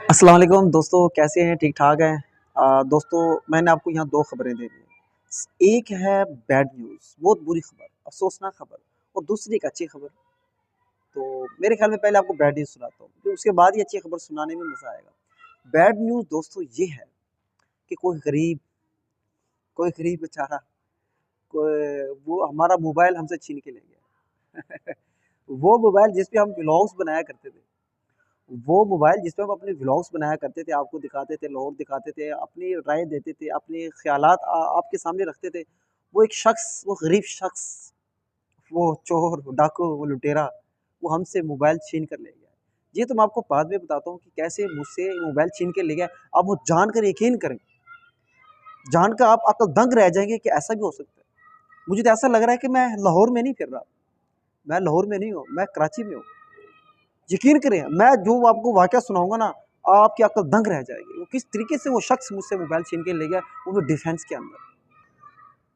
अस्सलाम वालेकुम दोस्तों, कैसे हैं? ठीक-ठाक हैं? दोस्तों, मैंने आपको यहाँ 2 खबरें देनी हैं। एक है बैड न्यूज़, बहुत बुरी खबर, अफ़सोसनाक खबर, और दूसरी एक अच्छी खबर। तो मेरे ख़्याल में पहले आपको बैड न्यूज़ सुनाता हूँ, फिर उसके बाद ही अच्छी खबर सुनाने में मज़ा आएगा। बैड न्यूज़ दोस्तों ये है कि कोई गरीब बेचारा, कोई वो हमारा मोबाइल हमसे छीन के ले गया। वो मोबाइल जिस पे हम व्लॉग्स बनाया करते थे, वो मोबाइल जिस पे हम अपने व्लॉग्स बनाया करते थे, आपको दिखाते थे, लाहौर दिखाते थे, अपनी राय देते थे, अपने ख़्यालात आपके सामने रखते थे। वो एक शख़्स, वो गरीब शख़्स, वो चोर, वो डाकू, वो लुटेरा, वो हमसे मोबाइल छीन कर ले गया। ये तो मैं आपको बाद में बताता हूँ कि कैसे मुझसे मोबाइल छीन के ले गया। आप वो जानकर यकीन करें, जानकर आप अक्ल दंग रह जाएँगे कि ऐसा भी हो सकता है। मुझे तो ऐसा लग रहा है कि मैं लाहौर में नहीं फिर रहा, मैं लाहौर में नहीं हूँ, मैं कराची में हूँ। यकीन करें, मैं जो आपको वाक़या सुनाऊँगा ना, आपकी अक्ल दंग रह जाएगी। वो किस तरीके से वो शख़्स मुझसे मोबाइल छीन के ले गया, वो भी डिफेंस के अंदर।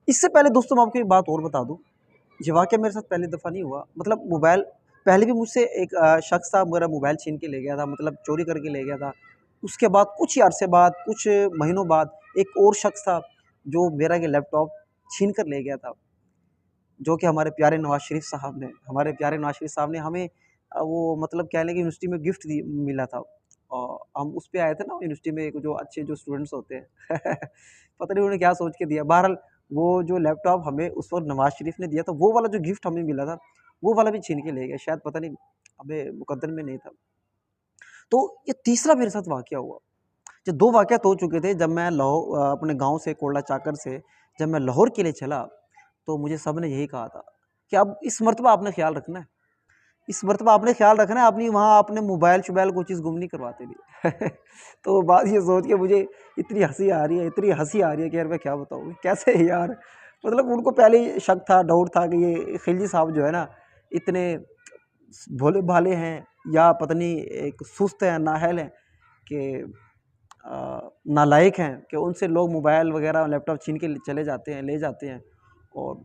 इससे पहले दोस्तों मैं आपको एक बात और बता दूँ, ये वाक़या मेरे साथ पहली दफ़ा नहीं हुआ। मतलब मोबाइल पहले भी मुझसे एक शख़्स था, मेरा मोबाइल छीन के ले गया था, मतलब चोरी करके ले गया था। उसके बाद कुछ ही अरसे बाद, कुछ महीनों बाद एक और शख़्स था, जो मेरा ये लैपटॉप छीन कर ले गया था। जो कि हमारे प्यारे नवाज़ शरीफ साहब ने, हमारे प्यारे नवाज़ शरीफ साहब ने हमें वो मतलब कह लें कि यूनिवर्सिटी में गिफ्ट मिला था। और हम उस पे आए थे ना यूनिवर्सिटी में, जो अच्छे जो स्टूडेंट्स होते हैं। पता नहीं उन्होंने क्या सोच के दिया। बहरहाल वो जो लैपटॉप हमें उस वक़्त नवाज़ शरीफ ने दिया था, वो वाला जो गिफ्ट हमें मिला था, वो वाला भी छीन के ले गए। शायद पता नहीं, हमें मुकद्दर में नहीं था। तो ये तीसरा मेरे साथ वाक़या हुआ। ये 2 वाक़यात हो चुके थे जब मैं अपने गाँव से, कोटला चाकर से जब मैं लाहौर के लिए चला, तो मुझे सबने यही कहा था कि अब इस मर्तबा आपने ख़्याल रखना है। इस मर्तबा आपने ख़्याल रखना है, अपनी वहाँ आपने मोबाइल-शोबाइल कोई चीज़ गुम नहीं करवाते नहीं। तो बात ये सोच के मुझे इतनी हँसी आ रही है, इतनी हँसी आ रही है कि यार मैं क्या बताऊँ? कैसे यार? मतलब उनको पहले ही शक था, डाउट था कि ये खिलजी साहब जो है ना, इतने भोले-भाले हैं या पता नहीं एक सुस्त हैं, नाअहल हैं कि नालायक हैं कि उनसे लोग मोबाइल वग़ैरह, लैपटॉप छीन के चले जाते हैं, ले जाते हैं। और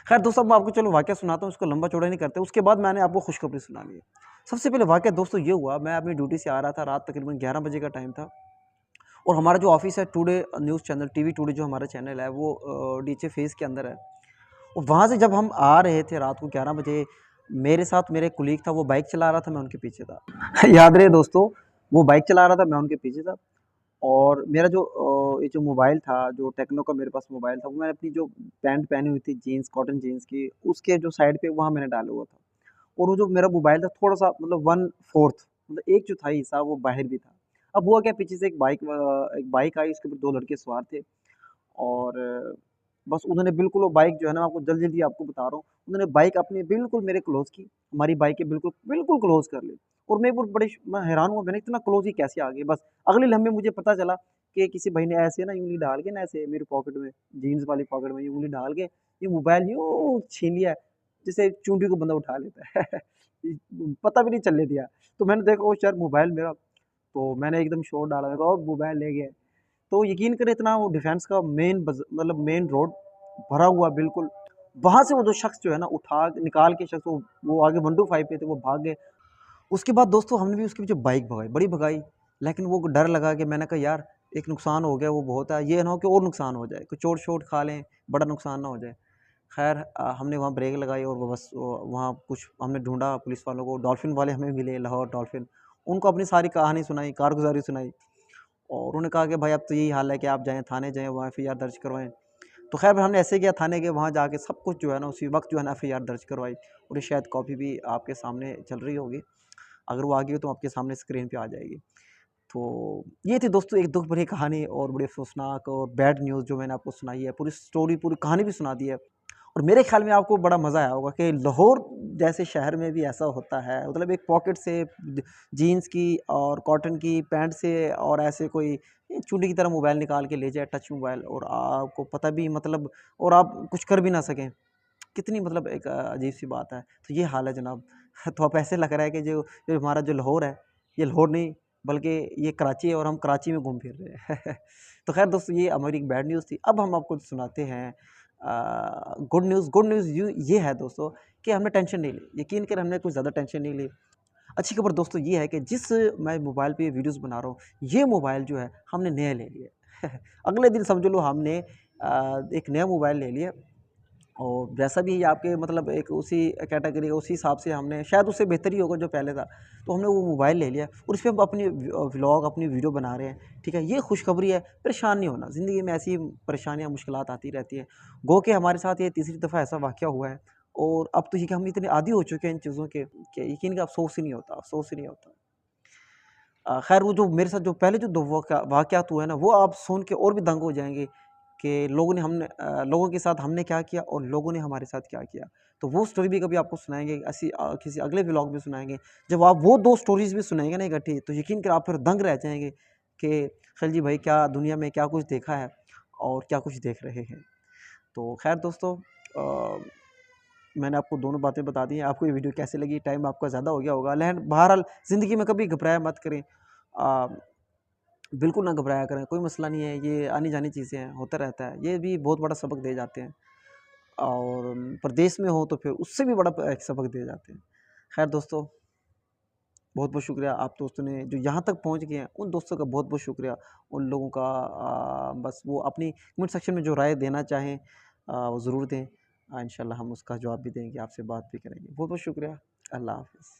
खैर दोस्तों, मैं आपको चलो वाक़या सुनाता हूँ, इसको लंबा चौड़ा नहीं करते, उसके बाद मैंने आपको खुशखबरी सुनानी है। सबसे पहले वाक़या दोस्तों ये हुआ, मैं अपनी ड्यूटी से आ रहा था, रात तकरीबन 11 बजे का टाइम था, और हमारा जो ऑफ़िस है today news channel, TV today जो हमारा चैनल है, वो डीचे फ़ेज़ के अंदर है। और वहाँ से जब हम आ रहे थे रात को 11 बजे, मेरे साथ मेरा एक कोलीग था, वो बाइक चला रहा था, मैं उनके पीछे था। याद रहे दोस्तों, वो बाइक चला रहा था, मैं उनके पीछे था। और मेरा जो ये जो मोबाइल था, जो टेक्नो का मेरे पास मोबाइल था, वो मैंने अपनी जो पैंट पहनी हुई थी जीन्स, कॉटन जीन्स की, उसके जो साइड पे वहाँ मैंने डाला हुआ था। और वो जो मेरा मोबाइल था थोड़ा-सा मतलब 1/4 मतलब एक चौथाई हिस्सा वो बाहर भी था। अब हुआ क्या, पीछे से एक बाइक आई, उसके ऊपर 2 लड़के सवार थे। और बस उन्होंने बिल्कुल वो बाइक जो है ना, मैं आपको जल्दी-जल्दी आपको बता रहा हूँ, उन्होंने बाइक अपनी बिल्कुल मेरे क्लोज़ की, हमारी बाइक के बिल्कुल बिल्कुल क्लोज़ कर ली। और मैं हैरान हुआ, मैंने इतना क्लोज़ ही कैसे आ गए? बस अगले लम्हे मुझे पता चला कि किसी भाई ने ऐसे ना उँगली डाल के ना, ऐसे मेरी पॉकेट में, जीन्स वाली पॉकेट में उँगली डाल के ये मोबाइल यूँ छीन लिया, जैसे चूंटी को बंदा उठा लेता है। पता भी नहीं चलने दिया। तो मैंने देखा वो शायद मोबाइल मेरा, तो मैंने एकदम शोर डाला, मैंने कहा, "ओह! मोबाइल ले गए।" तो यकीन करें, इतना वो डिफेंस का मतलब मेन रोड भरा हुआ बिल्कुल, वहाँ से वो जो शख्स जो है ना, उठा के निकाल के शख्स, वो आगे 125 पे थे, वो भाग गए। उसके बाद दोस्तों हमने भी उसके पीछे बाइक भगाई, बड़ी भगाई, लेकिन वो डर लगा कि मैंने कहा यार एक नुकसान हो गया वो बहुत है, ये ना हो कि और नुकसान हो जाए, कुछ चोट-शोट खा लें, बड़ा नुकसान ना हो जाए। खैर हमने वहाँ ब्रेक लगाई और वो बस वहाँ कुछ हमने ढूँढा पुलिस वालों को, डॉल्फिन वाले हमें मिले, लाहौर डॉल्फिन। उनको अपनी सारी कहानी सुनाई, कारगुज़ारी सुनाई, और उन्होंने कहा कि भाई अब तो यही हाल है कि आप जाएँ थाने जाएँ, वहाँ एफ़आईआर दर्ज करवाएँ। तो खैर हमने ऐसे किया, थाने गए, वहाँ जाके सब कुछ जो है ना उसी वक़्त जो है ना एफ़आईआर दर्ज करवाई, और ये शायद कॉपी भी आपके सामने चल रही होगी। अगर वो आ गई हो तो आपके सामने स्क्रीन पे आ जाएगी। तो ये थी दोस्तों एक दुःख भरी कहानी और बड़ी अफ़सोसनाक और बैड न्यूज़ जो मैंने आपको सुनाई है, पूरी स्टोरी, पूरी कहानी भी सुना दी है। और मेरे ख़्याल में आपको बड़ा मज़ा आया होगा कि लाहौर जैसे शहर में भी ऐसा होता है, मतलब एक पॉकेट से जीन्स की और कॉटन की पैंट से और ऐसे कोई चूड़ी की तरह मोबाइल निकाल के ले जाए, टच मोबाइल, और आपको पता भी मतलब, और आप कुछ कर भी ना सकें। कितनी मतलब एक अजीब-सी बात है। तो ये हाल है जनाब। तो अब ऐसे लग रहा है कि जो जो हमारा जो लाहौर है, ये लाहौर नहीं बल्कि ये कराची है, और हम कराची में घूम फिर रहे हैं। तो ख़ैर दोस्तों, ये हमारी एक बैड न्यूज़ थी। अब हम आपको सुनाते हैं गुड न्यूज़। गुड न्यूज़ ये है दोस्तों कि हमने टेंशन नहीं ली। यकीन करें, हमने कुछ ज़्यादा टेंशन नहीं ली। अच्छी खबर दोस्तों ये है कि जिस मैं मोबाइल पे वीडियोस बना रहा हूँ, ये मोबाइल जो है हमने नया ले लिया है। अगले दिन समझ लो हमने एक नया मोबाइल ले लिया और जैसा भी आपके मतलब एक उसी कैटेगरी उसी हिसाब से हमने शायद उससे बेहतर ही होगा जो पहले था। तो हमने वो मोबाइल ले लिया और इस पे हम अपनी व्लॉग अपनी वीडियो बना रहे हैं, ठीक है? ये खुशखबरी है, परेशान नहीं होना। ज़िंदगी में ऐसी परेशानियाँ, मुश्किलात आती रहती हैं। गो के हमारे साथ ये तीसरी दफ़ा ऐसा वाक़या हुआ है और अब तो ये कि हम इतने आदी हो चुके हैं इन चीज़ों के कि यकीन का अफ़सोस ही नहीं होता, अफ़सोस ही नहीं होता। खैर वो जो मेरे साथ जो पहले जो 2 वाक़यात हुए हैं ना, वो आप सुन के और भी दंग हो जाएँगे कि लोगों के साथ हमने क्या किया और लोगों ने हमारे साथ क्या किया। तो वो स्टोरी भी कभी आपको सुनाएँगे, किसी अगले व्लॉग में सुनाएँगे। जब आप वो 2 स्टोरीज़ भी सुनाएँगे ना इकट्ठी, तो यकीन करें आप फिर दंग रह जाएँगे कि खलजी भाई क्या दुनिया में क्या कुछ देखा है और क्या कुछ देख रहे हैं। तो खैर दोस्तों अ, मैंने आपको दोनों बातें बता दी हैं। आपको ये वीडियो कैसी लगी? टाइम आपका ज़्यादा हो गया होगा। लेकिन बहरहाल ज़िंदगी में कभी घबराया मत करें। अ, बिल्कुल ना घबराया करें, कोई मसला नहीं है, ये आनी-जानी चीज़ें हैं, होता रहता है। ये भी बहुत बड़ा सबक दे जाते हैं और परदेश में हो तो फिर उससे भी बड़ा एक सबक दे जाते हैं। खैर दोस्तों, बहुत-बहुत शुक्रिया आप दोस्तों ने जो यहाँ तक पहुँच गए हैं, उन दोस्तों का बहुत-बहुत शुक्रिया। उन लोगों का बस वो अपनी कमेंट सेक्शन में जो राय देना चाहें वो ज़रूर दें। इंशाल्लाह हम उसका जवाब भी देंगे, आपसे बात भी करेंगे। बहुत-बहुत शुक्रिया। अल्लाह हाफ़िज़।